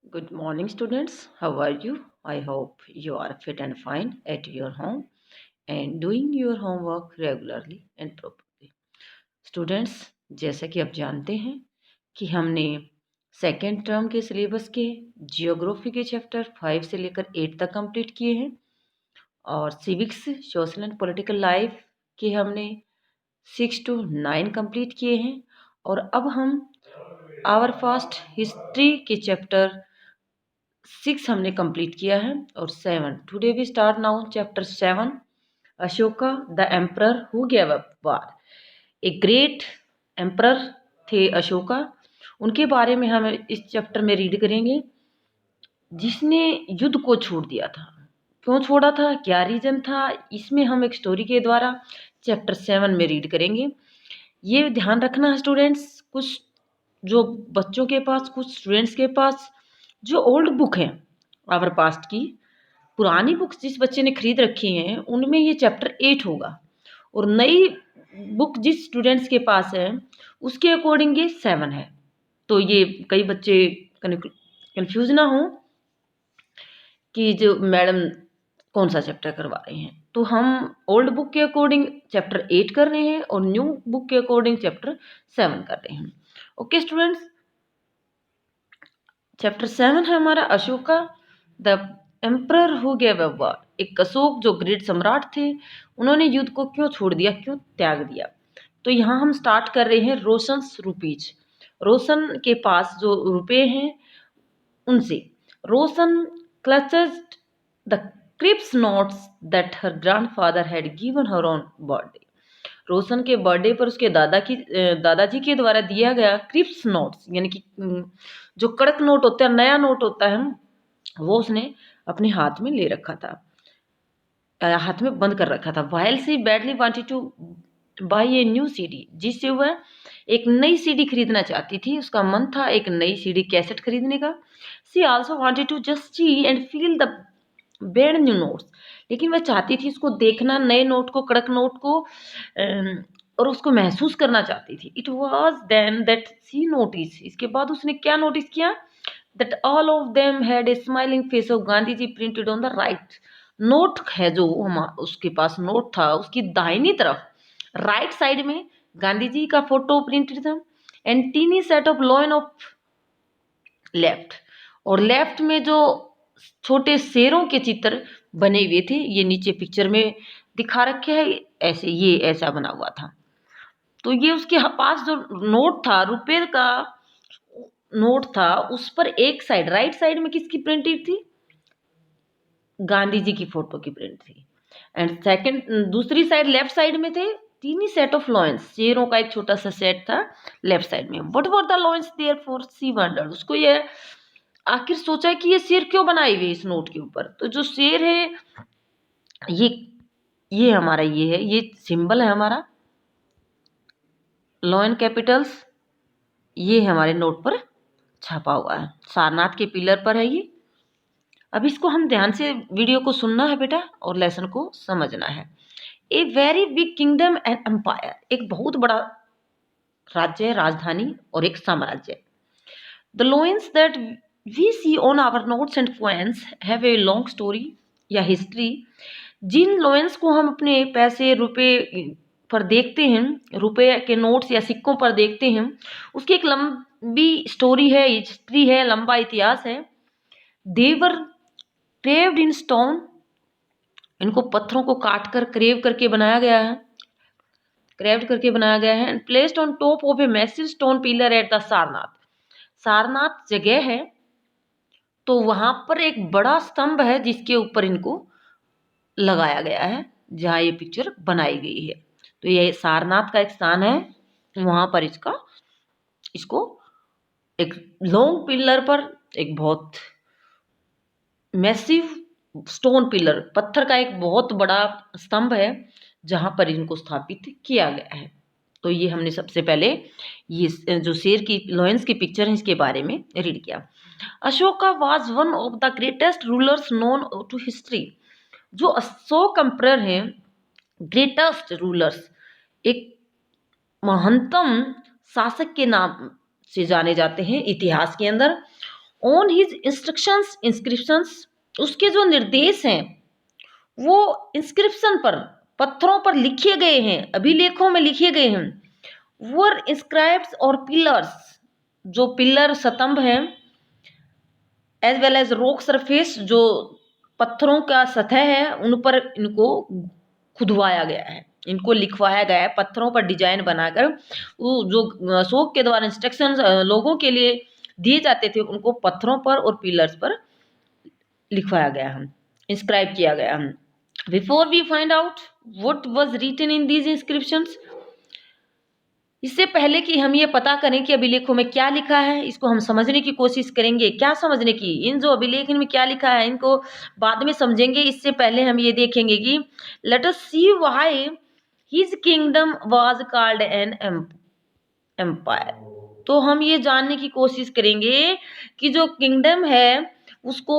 Good morning, students. How are you? I hope you are fit and fine at your home and doing your homework regularly and properly. Students, जैसा कि आप जानते हैं कि हमने second term के syllabus के जियोग्राफी के चैप्टर 5 से लेकर 8 तक कंप्लीट किए हैं और civics, social and political life के हमने 6 to 9 कंप्लीट किए हैं और अब हम आवर फास्ट हिस्ट्री के चैप्टर 6 हमने कंप्लीट किया है और 7 today we start now chapter 7 Ashoka the emperor who gave up war. एक ग्रेट एम्परर थे अशोका, उनके बारे में हम इस चैप्टर में रीड करेंगे जिसने युद्ध को छोड़ दिया था। क्यों छोड़ा था, क्या रीजन था, इसमें हम एक स्टोरी के द्वारा चैप्टर 7 में रीड करेंगे। ये ध्यान रखना स्टूडेंट्स, कुछ जो बच्चों के पास, कुछ स्टूडेंट्स के पास जो ओल्ड बुक है आवर पास्ट की, पुरानी बुक्स जिस बच्चे ने खरीद रखी हैं उनमें ये चैप्टर 8 होगा और नई बुक जिस स्टूडेंट्स के पास है उसके अकॉर्डिंग ये 7 है। तो ये कई बच्चे कंफ्यूज ना हो कि जो मैडम कौन सा चैप्टर करवा रहे हैं। तो हम ओल्ड बुक के अकॉर्डिंग चैप्टर 8 कर रहे हैं और न्यू बुक के अकॉर्डिंग चैप्टर 7 कर रहे हैं। ओके स्टूडेंट्स, चैप्टर 7 है हमारा Ashoka the emperor who gave up war. एक अशोक जो ग्रेट सम्राट थे, उन्होंने युद्ध को क्यों छोड़ दिया, क्यों त्याग दिया। तो यहाँ हम स्टार्ट कर रहे हैं रोशंस रुपीज। रोशन के पास जो रुपए हैं उनसे। Roshan clutched the crisp notes that her grandfather had given her on birthday. Roshan के बर्थडे पर उसके दादाजी के द्वारा दिया गया क्रिप्स नोट्स, यानी कि जो कड़क नोट होता है, नया नोट होता है, वो उसने अपने हाथ में ले रखा था, हाथ में बंद कर रखा था। While she badly wanted to buy a new CD, जिससे वह एक नई सीडी खरीदना चाहती थी, उसका मन था एक नई सीडी कैसेट खरीदने का। She also wanted to just see and feel the brand new notes, लेकिन वह चाहती थी उसको देखना, नए नोट को, कड़क नोट को, और उसको महसूस करना चाहती थी। It was then that she notice, इसके बाद उसने क्या नोटिस किया, that all of them had a smiling face of Gandhi ji printed on the right. Note है जो हम उसके पास नोट था, उसकी दाहिनी तरफ राइट साइड में गांधी जी का फोटो प्रिंटेड था and tiny set of lion of left, और लेफ्ट में जो छोटे शेरों के चित्र बने हुए थे, ये नीचे पिक्चर में दिखा रखे हैं, ऐसे ये ऐसा बना हुआ था। तो ये उसके पास जो नोट था, रुपए का नोट था, उस पर एक साइड राइट साइड में किसकी प्रिंटेड थी, गांधी जी की फोटो की प्रिंट थी। एंड सेकंड दूसरी साइड लेफ्ट साइड में थे तीन सेट ऑफ लॉइंस, शेरों का एक छोटा सा सेट था लेफ्ट साइड में। What were the lions there for, she wondered, उसको ये आखिर सोचा कि ये शेर क्यों बनाए हुए इस नोट के ऊपर। तो जो शेर है ये हमारा ये है, ये सिंबल है हमारा लॉयन कैपिटल्स, ये हमारे नोट पर छपा हुआ है, सारनाथ के पिलर पर है ये। अब इसको हम ध्यान से वीडियो को सुनना है बेटा और लेसन को समझना है। A very big kingdom and empire, एक बहुत बड़ा राज्य है, राजधानी और एक साम्राज्य। The lions that we see on our notes and coins have a long story या हिस्ट्री। जिन लोइंस को हम अपने पैसे रुपए पर देखते हैं, रुपए के नोट्स या सिक्कों पर देखते हैं, उसकी एक लंबी स्टोरी है, हिस्ट्री है, लंबा इतिहास है। देवर क्रेव्ड इन स्टोन, इनको पत्थरों को काट कर क्रेव करके बनाया गया है, क्रेव्ड करके बनाया गया है। And placed on top of a massive stone pillar at the Sarnath, Sarnath जगह है तो वहां पर एक बड़ा स्तंभ है जिसके ऊपर इनको लगाया गया है, जहाँ ये पिक्चर बनाई गई है। तो ये सारनाथ का एक स्थान है, वहां पर इसको एक लॉन्ग पिलर पर एक बहुत मैसिव स्टोन पिलर, पत्थर का एक बहुत बड़ा स्तंभ है जहां पर इनको स्थापित किया गया है। तो ये हमने सबसे पहले ये जो शेर की लॉयंस की पिक्चर है इसके बारे में रीड किया। Ashoka was one of the greatest rulers known to history. जो अशोक एम्परर हैं, ग्रेटेस्ट रूलर्स, एक महानतम शासक के नाम से जाने जाते हैं इतिहास के अंदर। ऑन हिज इंस्ट्रक्शंस इंस्क्रिप्शंस, उसके जो निर्देश हैं वो इंस्क्रिप्शन पर, पत्थरों पर लिखे गए हैं, अभिलेखों में लिखे गए हैं। वर इंस्क्राइब्स और पिलर्स, जो पिलर स्तंभ हैं, as well as rock surface, जो पत्थरों का सतह है, उन पर इनको खुदवाया गया है, इनको लिखवाया गया है पत्थरों पर डिजाइन बनाकर। वो जो अशोक के द्वारा इंस्ट्रक्शन लोगों के लिए दिए जाते थे, उनको पत्थरों पर और पिलर्स पर लिखवाया गया है, इंस्क्राइब किया गया है। Before we find out what was written in these inscriptions, इससे पहले कि हम ये पता करें कि अभिलेखों में क्या लिखा है, इसको हम समझने की कोशिश करेंगे। क्या समझने की? इन जो अभिलेख में क्या लिखा है इनको बाद में समझेंगे। इससे पहले हम ये देखेंगे कि let us see why his kingdom was called an empire. तो हम ये जानने की कोशिश करेंगे कि जो किंगडम है उसको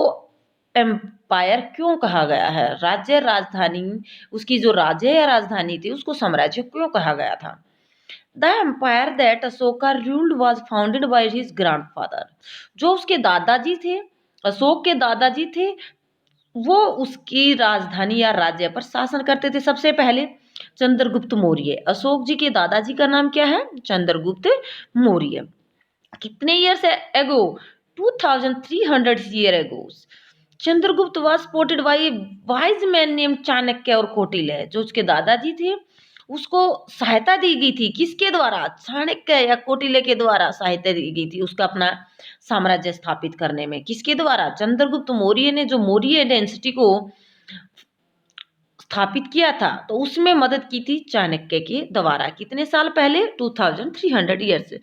एम्पायर क्यों कहा गया है, राज्य राजधानी, उसकी जो राज्य या राजधानी थी उसको साम्राज्य क्यों कहा गया था। The empire that Ashoka ruled was founded by his grandfather. जो उसके दादाजी थे, अशोक के दादाजी थे, वो उसकी राजधानी या राज्य पर शासन करते थे सबसे पहले चंद्रगुप्त मौर्य। अशोक जी के दादाजी का नाम क्या है? चंद्रगुप्त मौर्य। कितने years ago? 2300 year ago Chandragupta was supported by wise man name Chanakya और कौटिल्य। जो उसके दादाजी थे उसको सहायता दी गई थी, किसके द्वारा? चाणक्य या कौटिल्य के द्वारा सहायता दी गई थी उसका अपना साम्राज्य स्थापित करने में। किसके द्वारा? चंद्रगुप्त मौर्य ने जो मौर्य डायनेस्टी को स्थापित किया था तो उसमें मदद की थी चाणक्य के द्वारा। कितने साल पहले? 2300 years.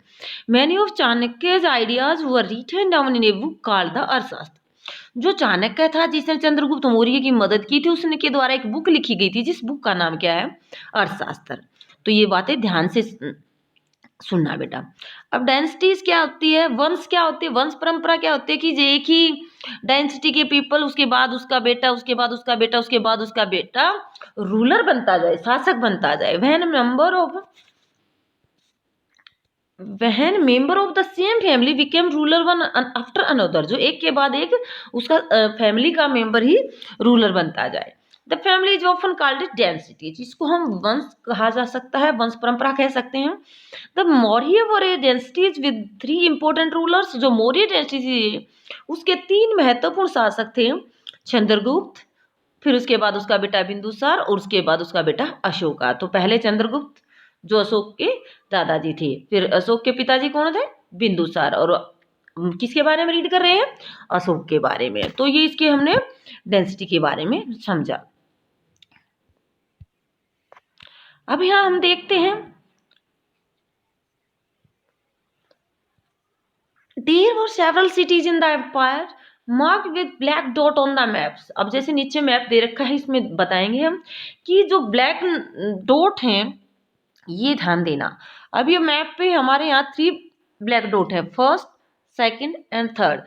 Many of Chanakya's ideas were written down in a book called the Arthashastra. जो चाणक्य था जिसने चंद्रगुप्त मौर्य की मदद की थी, उसने के द्वारा एक बुक लिखी गई थी जिस बुक का नाम क्या है? अर्थशास्त्र। तो ये बातें ध्यान से सुनना बेटा। अब डायनेस्टीज क्या होती है, वंश क्या होती है, वंश परंपरा क्या होती है कि एक ही डायनेस्टी के पीपल, उसके बाद उसका बेटा, उसके बाद उसका बेटा, उसके बाद उसका बेटा रूलर बनता जाए, शासक बनता जाए। When member of the same family became ruler one after another, जो एक के बाद एक उसका फैमिली का मेंबर ही रूलर बनता जाए। The family is often called dynasty, जिसको हम वंश कहा जा सकता है, वंश परंपरा कह सकते हैं। The Maurya were A dynasties with 3 important rulers. जो मौर्य डायनेस्टी थी उसके 3 महत्वपूर्ण शासक थे, चंद्रगुप्त, फिर उसके बाद उसका बेटा बिंदुसार और उसके बाद उसका बेटा अशोका। तो पहले चंद्रगुप्त जो अशोक के दादाजी थे, फिर अशोक के पिताजी कौन थे? बिंदुसार। और किसके बारे में रीड कर रहे हैं? अशोक के बारे में। तो ये इसके हमने डेंसिटी के बारे में समझा। अब यहाँ हम देखते हैं there were several cities in the empire mark with black dot on the maps. अब जैसे नीचे मैप दे रखा है इसमें बताएंगे हम कि जो ब्लैक डॉट हैं, ये ध्यान देना। अब ये मैप पे हमारे यहाँ 3 ब्लैक डॉट है, फर्स्ट, सेकंड एंड थर्ड।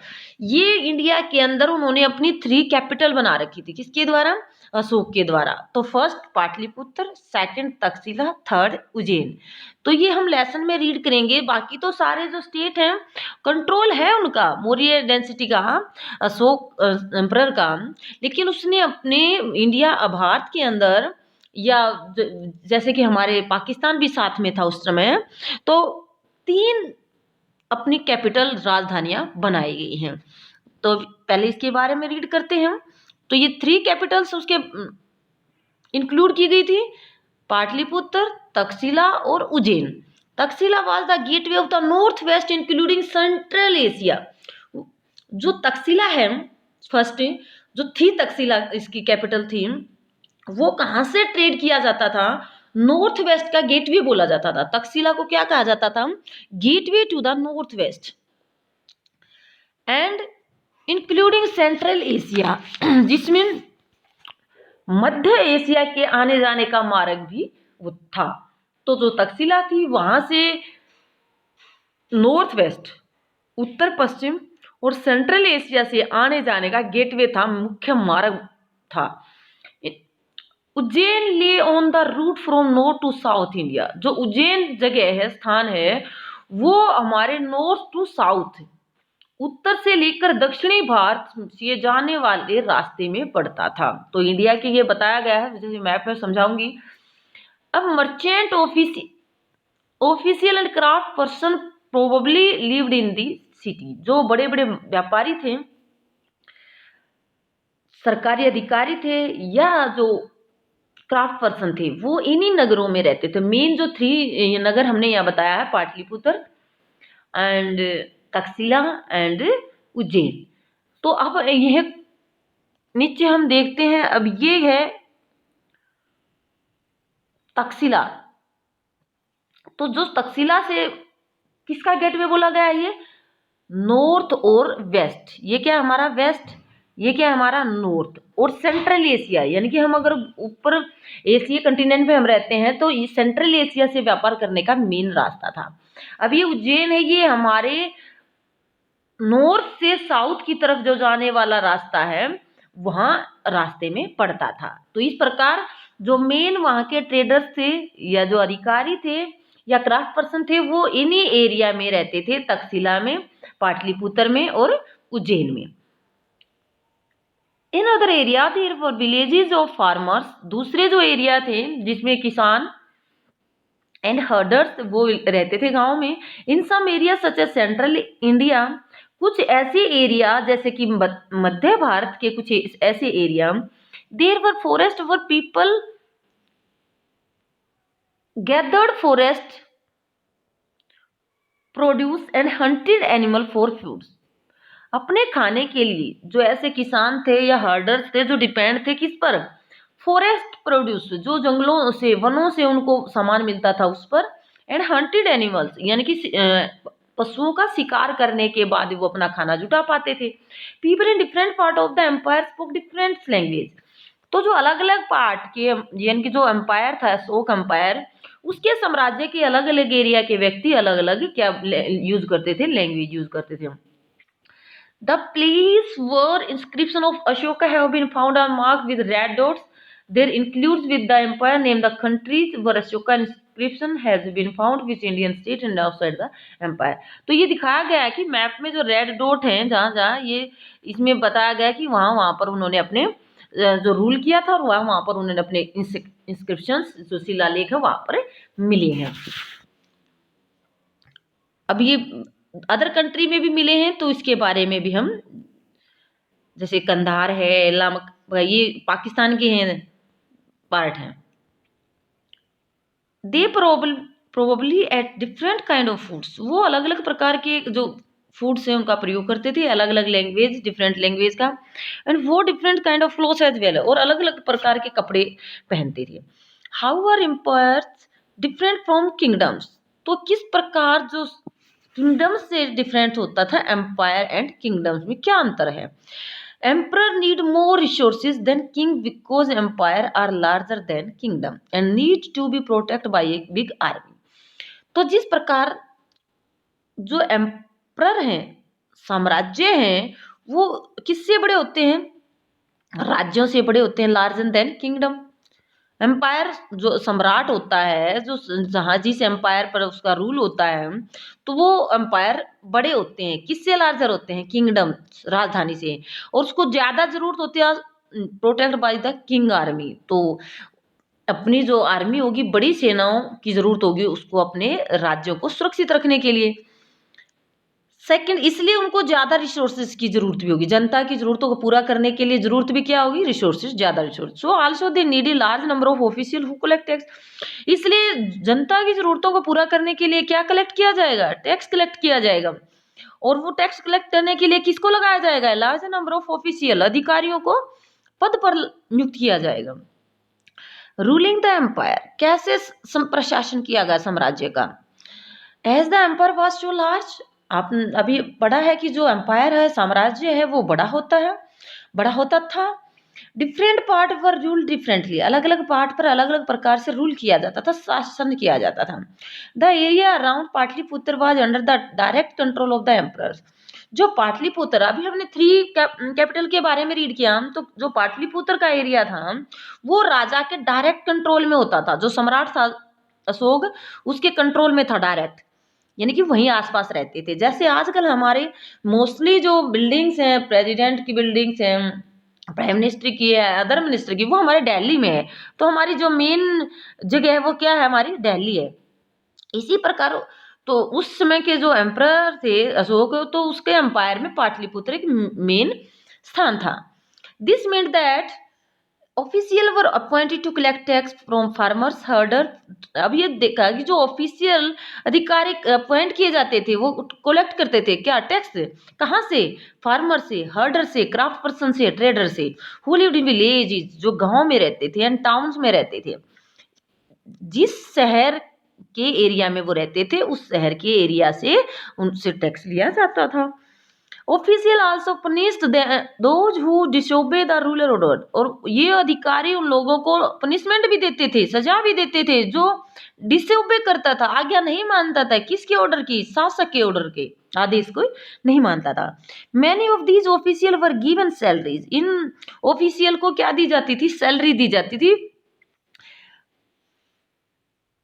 ये इंडिया के अंदर उन्होंने अपनी 3 कैपिटल बना रखी थी, किसके द्वारा? अशोक के द्वारा। तो first Pataliputra, second Takshashila, third Ujjain. तो ये हम लेसन में रीड करेंगे। बाकी तो सारे जो स्टेट हैं कंट्रोल है उनका, मौर्य डेंसिटी का, अशोक एम्परर का, लेकिन उसने अपने इंडिया भारत के अंदर या जैसे कि हमारे पाकिस्तान भी साथ में था उस समय, तो 3 अपनी कैपिटल राजधानियां बनाई गई हैं। तो पहले इसके बारे में रीड करते हैं। तो ये 3 कैपिटल्स उसके इंक्लूड की गई थी, पाटलिपुत्र, तक्षशिला और Ujjain. Takshashila was the gateway of the north waste including central Asia. जो तक्षशिला है फर्स्ट जो थी, तक्षशिला इसकी कैपिटल थी, वो कहाँ से ट्रेड किया जाता था? नॉर्थ वेस्ट का गेटवे बोला जाता था। तक्षशिला को क्या कहा जाता था? Gateway to the north west and including central Asia, जिसमें मध्य एशिया के आने जाने का मार्ग भी वो था। तो जो तक्षशिला थी वहां से नॉर्थ वेस्ट, उत्तर पश्चिम और सेंट्रल एशिया से आने जाने का गेटवे था, मुख्य मार्ग था। Ujjain lay on the route from north to south India. जो उज्जैन जगह है, स्थान है, वो हमारे नॉर्थ टू साउथ उत्तर से लेकर दक्षिणी भारत से जाने वाले रास्ते में पड़ता था। तो इंडिया के ये बताया गया है, जैसे मैप में समझाऊंगी। अब merchant official and craft person probably lived in the city. जो बड़े बड़े व्यापारी थे, सरकारी अधिकारी थे, या जो क्राफ्ट पर्सन थे, वो इन्हीं नगरों में रहते थे। मेन जो 3 नगर हमने यहाँ बताया है, पाटलिपुत्र एंड तक्षशिला एंड उज्जैन। तो अब यह नीचे हम देखते हैं, अब ये है तक्षशिला। तो जो तक्षशिला से किसका गेटवे बोला गया है, ये नॉर्थ और वेस्ट। ये क्या है हमारा वेस्ट, ये क्या है हमारा नॉर्थ। और सेंट्रल एशिया, यानी कि हम अगर ऊपर एशिया कंटिनेंट पे हम रहते हैं, तो ये सेंट्रल एशिया से व्यापार करने का मेन रास्ता था। अब ये उज्जैन है, ये हमारे नॉर्थ से साउथ की तरफ जो जाने वाला रास्ता है, वहां रास्ते में पड़ता था। तो इस प्रकार जो मेन वहां के ट्रेडर्स थे, या जो अधिकारी थे, या क्राफ्ट पर्सन थे, वो इन्हीं एरिया में रहते थे, तक्षशिला में, पाटलिपुत्र में और उज्जैन में। In other area there were villages of farmers. दूसरे जो एरिया थे जिसमें किसान एंड हर्डर्स वो रहते थे गांव में। In some area such as central India, कुछ ऐसे एरिया जैसे कि मध्य भारत के कुछ ऐसे area, there were forest were people gathered forest produce and hunted animal for foods. अपने खाने के लिए जो ऐसे किसान थे या हर्डर्स थे, जो डिपेंड थे किस पर, फॉरेस्ट प्रोड्यूस, जो जंगलों से, वनों से उनको सामान मिलता था उस पर, एंड हंटेड एनिमल्स, यानी कि पशुओं का शिकार करने के बाद वो अपना खाना जुटा पाते थे। People in different part of the empire spoke different language. तो जो अलग अलग पार्ट के, यानी कि जो एम्पायर था, अशोक एम्पायर, उसके साम्राज्य के अलग अलग एरिया के व्यक्ति अलग अलग क्या यूज करते थे, लैंग्वेज यूज करते थे। The place where inscription of Ashoka have been found are marked with red dots. There includes with the empire name the countries where Ashoka inscription has been found, which Indian state and outside the empire. तो ये दिखाया गया है कि map में जो red dot हैं, जहाँ जहाँ ये इसमें बताया गया है कि वहाँ वहाँ पर उन्होंने अपने जो रूल किया था, और वहाँ वहाँ पर उन्होंने अपने इंस्क्रिप्शंस, जो शिलालेख है, वहाँ पर मिले हैं। अब ये अदर कंट्री में भी मिले हैं, तो इसके बारे में भी हम, जैसे कंधार है, लामक, ये पाकिस्तान के हैं पार्ट हैं। They probably at different kind of foods. वो अलग अलग प्रकार के जो फूड्स हैं उनका प्रयोग करते थे, अलग अलग लैंग्वेज, डिफरेंट लैंग्वेज का। And wore different kind of clothes as well, और अलग अलग प्रकार के कपड़े पहनते थे। How are empires different from kingdoms. तो किस प्रकार जो किंगडम्स से डिफरेंट होता था एम्पायर एंड किंगडम्स में क्या अंतर है। Emperor need more resources than king because empire are larger than kingdom and need to be protect by a big army. तो जिस प्रकार जो एम्परर हैं, साम्राज्य हैं, वो किससे बड़े होते हैं, राज्यों से बड़े होते हैं, लार्जर देन किंगडम। एम्पायर जो सम्राट होता है, जो जहाँ जिस एम्पायर पर उसका रूल होता है, तो वो एम्पायर बड़े होते हैं, किससे लार्जर होते हैं, किंगडम, राजधानी से। और उसको ज्यादा जरूरत होती है protect by the king army. तो अपनी जो आर्मी होगी, बड़ी सेनाओं की जरूरत होगी उसको अपने राज्यों को सुरक्षित रखने के लिए। सेकंड, इसलिए उनको ज्यादा रिसोर्सेज की जरूरत भी होगी, जनता की जरूरतों को पूरा करने के लिए जरूरत भी क्या होगी, रिसोर्सेज, ज्यादा resource. So also they need a large number of official who collect tax. इसलिए जनता की जरूरतों को पूरा करने के लिए क्या कलेक्ट किया जाएगा, टैक्स कलेक्ट किया जाएगा। और वो टैक्स कलेक्ट करने के लिए किसको लगाया जाएगा, लार्ज नंबर ऑफ ऑफिशियल, अधिकारियों को पद पर नियुक्त किया जाएगा। रूलिंग द एम्पायर, कैसे प्रशासन किया गया साम्राज्य का। As the empire was so large, आप अभी पढ़ा है कि जो एम्पायर है, साम्राज्य है, वो बड़ा होता था। डिफरेंट पार्ट वर रूल डिफरेंटली, अलग अलग पार्ट पर अलग अलग प्रकार से रूल किया जाता था, शासन किया जाता था। The area around Pataliputra was under the direct control of the emperor. जो पाटलिपुत्र, अभी हमने 3 कैपिटल के बारे में रीड किया, तो जो पाटलिपुत्र का एरिया था वो राजा के डायरेक्ट कंट्रोल में होता था। जो सम्राट था अशोक, उसके कंट्रोल में था डायरेक्ट। यानी कि वहीं आसपास रहते थे। जैसे आजकल हमारे मोस्टली जो बिल्डिंग्स हैं, प्रेसिडेंट की बिल्डिंग्स हैं, प्राइम मिनिस्टर की है, अदर मिनिस्टर की, वो हमारे दिल्ली में है। तो हमारी जो मेन जगह है वो क्या है, हमारी दिल्ली है। इसी प्रकार तो उस समय के जो एम्परर थे अशोक, तो उसके एम्पायर में पाटलिपुत्र एक मेन स्थान था। This meant that official were appointed to collect tax from farmers herder. अब ये देखा कि जो ऑफिशियल अधिकारी अपॉइंट किए जाते थे वो कलेक्ट करते थे क्या, टैक्स। कहाँ से, फार्मर से, हर्डर से, क्राफ्ट पर्सन से, ट्रेडर से, हु लिव्ड इन विलेजेस, जो गांव में रहते थे एंड टाउन्स में रहते थे। जिस शहर के एरिया में वो रहते थे उस शहर के एरिया से उनसे टैक्स लिया जाता था। Official also punished those who disobey the ruler order, और ये अधिकारी उन लोगों को पनिशमेंट भी देते थे, सजा भी देते थे जो डिसोबे करता था, आज्ञा नहीं मानता था। किसके ऑर्डर की, शासक के ऑर्डर के, आदेश को नहीं मानता था। Many of these official were given salaries, in official को क्या दी जाती थी, सैलरी दी जाती थी,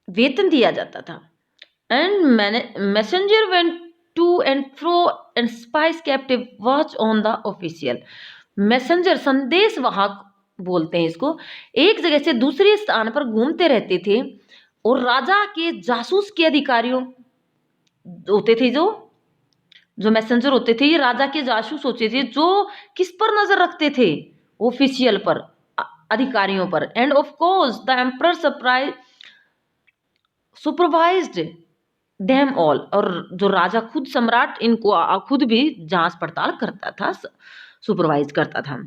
वेतन दिया जाता था। And messenger went to and fro and spies kept watch on the official. Messenger, संदेश वाहक बोलते हैं इसको, एक जगह से दूसरे स्थान पर घूमते रहते थे और राजा के जासूस के अधिकारियों होते थे, जो जो मैसेंजर होते थे ये राजा के जासूस होते थे, जो किस पर नजर रखते थे, ऑफिशियल पर, अधिकारियों पर। End of course the emperor supervised them all, और जो राजा खुद सम्राट इनको खुद भी जांच पड़ताल करता था, सुपरवाइज करता था,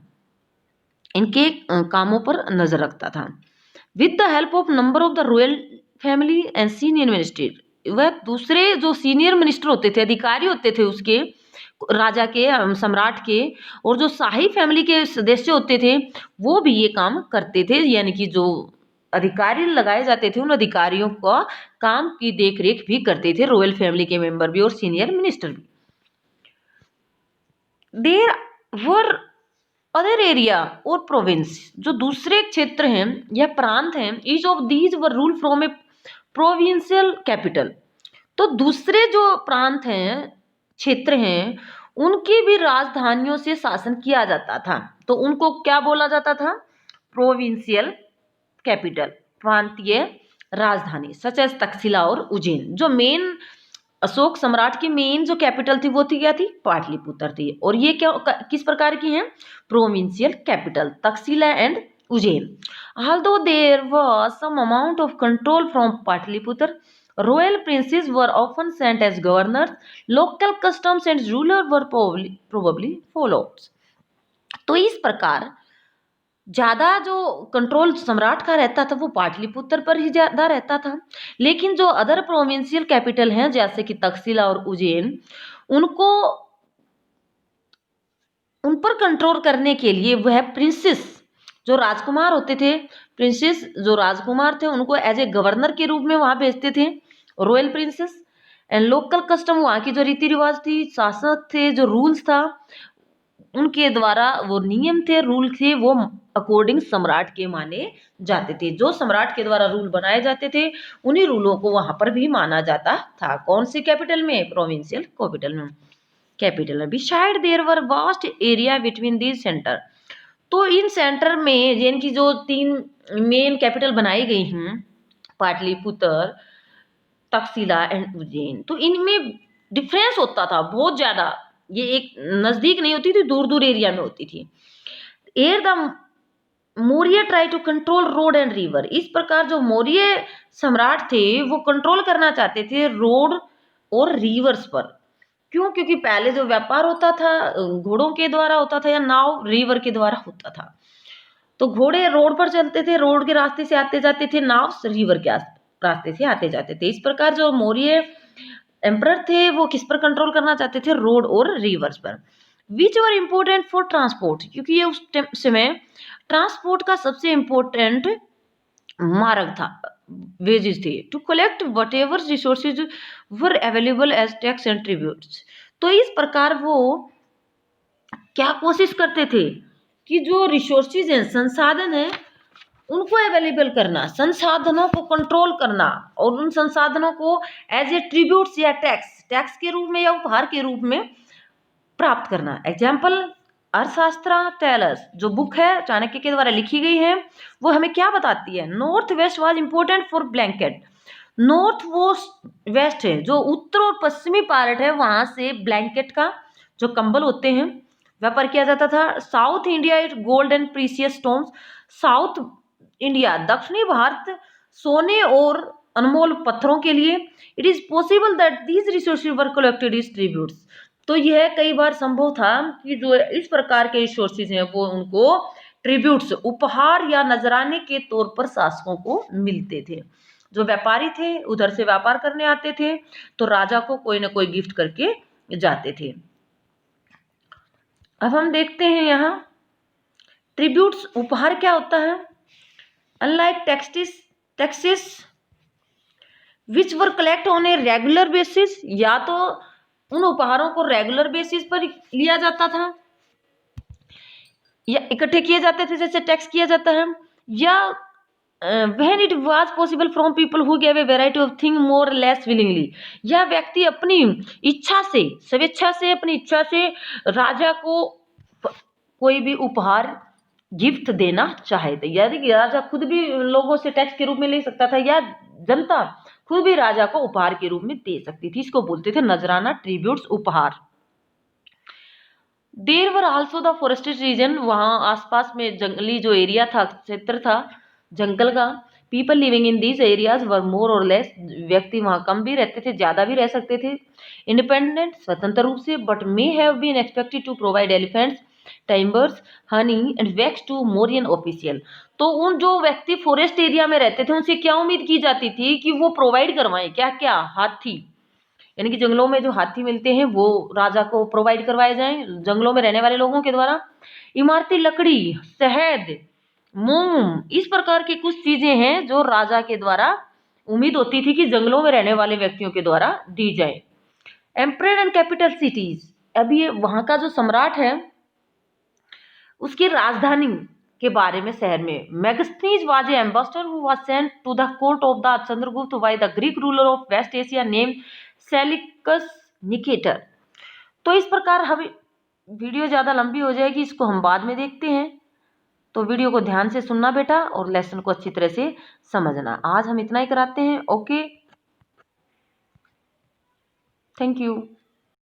इनके कामों पर नजर रखता था। With the help of number of the royal family and senior minister, वह दूसरे जो सीनियर मिनिस्टर होते थे, अधिकारी होते थे उसके, राजा के, सम्राट के, और जो शाही फैमिली के सदस्य होते थे वो भी ये काम करते थे। यानी कि जो अधिकारी लगाए जाते थे उन अधिकारियों का काम की देखरेख भी करते थे रॉयल फैमिली के मेंबर भी और सीनियर मिनिस्टर भी। देयर वर अदर एरिया और प्रोविंस, जो दूसरे क्षेत्र हैं या प्रांत हैं, each of these were rule from A provincial capital. तो दूसरे जो प्रांत हैं, क्षेत्र हैं, उनकी भी राजधानियों से शासन किया जाता था। तो उनको क्या बोला जाता था, प्रोविंशियल कैपिटल, प्रांतीय राजधानी, सच एज तक्षशिला और उज्जैन। जो मेन अशोक सम्राट की मेन जो कैपिटल थी वो थी क्या थी, पाटलिपुत्र थी। और ये क्या किस प्रकार की हैं, provincial capital, Takshashila and Ujjain. although there was some amount of control from Patliputra, royal princes were often sent as governors, local customs and rulers were probably followed। तो इस प्रकार ज्यादा जो कंट्रोल सम्राट का रहता था वो पाटलिपुत्र पर ही ज्यादा रहता था, लेकिन जो अदर प्रोविंशियल कैपिटल हैं जैसे कि तक्षशिला और उज्जैन, उनको उन पर कंट्रोल करने के लिए वह प्रिंसेस, जो राजकुमार होते थे, प्रिंसेस जो राजकुमार थे उनको एज ए गवर्नर के रूप में वहां भेजते थे, royal princess. And local custom, वहां की जो रीति रिवाज थी, शासक थे, जो रूल्स था, उनके द्वारा वो नियम थे, रूल थे, वो अकॉर्डिंग सम्राट के माने जाते थे। जो सम्राट के द्वारा रूल बनाए जाते थे उन्हीं रूलों को वहां पर भी माना जाता था। कौन से कैपिटल में, प्रोविंशियल कैपिटल में, कैपिटल में। Besides there were vast area between these centre. तो इन सेंटर में यानी कि जो तीन मेन कैपिटल बनाई गई हैं, पाटलिपुत्र, तक्षशिला एंड उज्जैन, तो इनमें डिफरेंस होता था बहुत ज्यादा। ये एक नजदीक नहीं होती थी, दूर दूर एरिया में होती थी। Here the Maurya try to control road and river. इस प्रकार जो मौर्य सम्राट थे वो कंट्रोल करना चाहते थे रोड और रिवर्स पर। क्यों, क्योंकि पहले जो व्यापार होता था घोड़ों के द्वारा होता था या नाव रिवर के द्वारा होता था। तो घोड़े रोड पर चलते थे, रोड के रास्ते से आते जाते थे, नाव रिवर के रास्ते से आते जाते थे। इस प्रकार जो मौर्य एम्परर थे वो किस पर कंट्रोल करना चाहते थे, रोड और रिवर्स पर। विच वर इम्पोर्टेंट फॉर ट्रांसपोर्ट, क्योंकि ये उस समय ट्रांसपोर्ट का सबसे इम्पोर्टेंट मार्ग था, वेजेस थे। To collect whatever resources were available as tax and tributes. तो इस प्रकार वो क्या कोशिश करते थे कि जो रिसोर्सेज हैं, संसाधन है, उनको अवेलेबल करना, संसाधनों को कंट्रोल करना और उन संसाधनों को एज ए ट्रिब्यूट्स या टैक्स के रूप में या उपहार के रूप में प्राप्त करना। एग्जाम्पल, अर्थशास्त्र टेलर्स जो बुक है चाणक्य के द्वारा लिखी गई है, वो हमें क्या बताती है? North west was important for blanket. North west है, जो उत्तर और पश्चिमी पार्ट है, वहां से ब्लैंकेट का जो कंबल होते हैं व्यापार किया जाता था। South India it gold and precious stones. South India, दक्षिणी भारत, सोने और अनमोल पत्थरों के लिए। It is possible that these resources were collected is tributes. तो यह कई बार संभव था कि जो इस प्रकार के रिसोर्सेज हैं वो उनको ट्रिब्यूट्स, उपहार या नजराने के तौर पर शासकों को मिलते थे। जो व्यापारी थे उधर से व्यापार करने आते थे तो राजा को कोई ना कोई गिफ्ट करके जाते थे। अब हम देखते हैं यहाँ ट्रिब्यूट्स, उपहार क्या होता है? Unlike taxes which were collect on a regular basis, या तो उन उपहारों को रेगुलर बेसिस पर लिया जाता था या इकट्ठे किए जाते थे जैसे टैक्स किया जाता है, या when it was possible from people who gave a variety of thing more or less willingly, या व्यक्ति अपनी इच्छा से, स्वेच्छा से, अपनी इच्छा से राजा को कोई भी उपहार गिफ्ट देना चाहे थे। यानी कि राजा खुद भी लोगों से टैक्स के रूप में ले सकता था या जनता खुद भी राजा को उपहार के रूप में दे सकती थी। इसको बोलते थे नजराना, ट्रिब्यूट्स, उपहार। There were also the forested region, वहां आसपास में जंगली जो एरिया था, क्षेत्र था जंगल का। People living in these areas were more और लेस, व्यक्ति वहां कम भी रहते थे, ज्यादा भी रह सकते थे। इंडिपेंडेंट, स्वतंत्र रूप से, but may have been expected to provide elephants, timbers, honey and wax to Mauryan official. तो उन जो व्यक्ति फॉरेस्ट एरिया में रहते थे उनसे क्या उम्मीद की जाती थी कि वो प्रोवाइड करवाएं, क्या क्या? हाथी, यानी कि जंगलों में जो हाथी मिलते हैं वो राजा को प्रोवाइड करवाए जाएं जंगलों में रहने वाले लोगों के द्वारा। इमारती लकड़ी, शहद, मोम, इस प्रकार की कुछ चीजें हैं जो राजा के द्वारा उम्मीद होती थी कि जंगलों में रहने वाले व्यक्तियों के द्वारा दी जाए। एम्परर एंड कैपिटल सिटीज, अभी ये वहां का जो सम्राट है उसकी राजधानी के बारे में शहर में। Megasthenes was a ambassador who was sent to the court of the Chandragupta by the Greek ruler of west Asia name Seleucus Nicator. तो इस प्रकार हम, वीडियो ज़्यादा लंबी हो जाएगी, इसको हम बाद में देखते हैं। तो वीडियो को ध्यान से सुनना बेटा और लेसन को अच्छी तरह से समझना। आज हम इतना ही कराते हैं। Okay, thank you.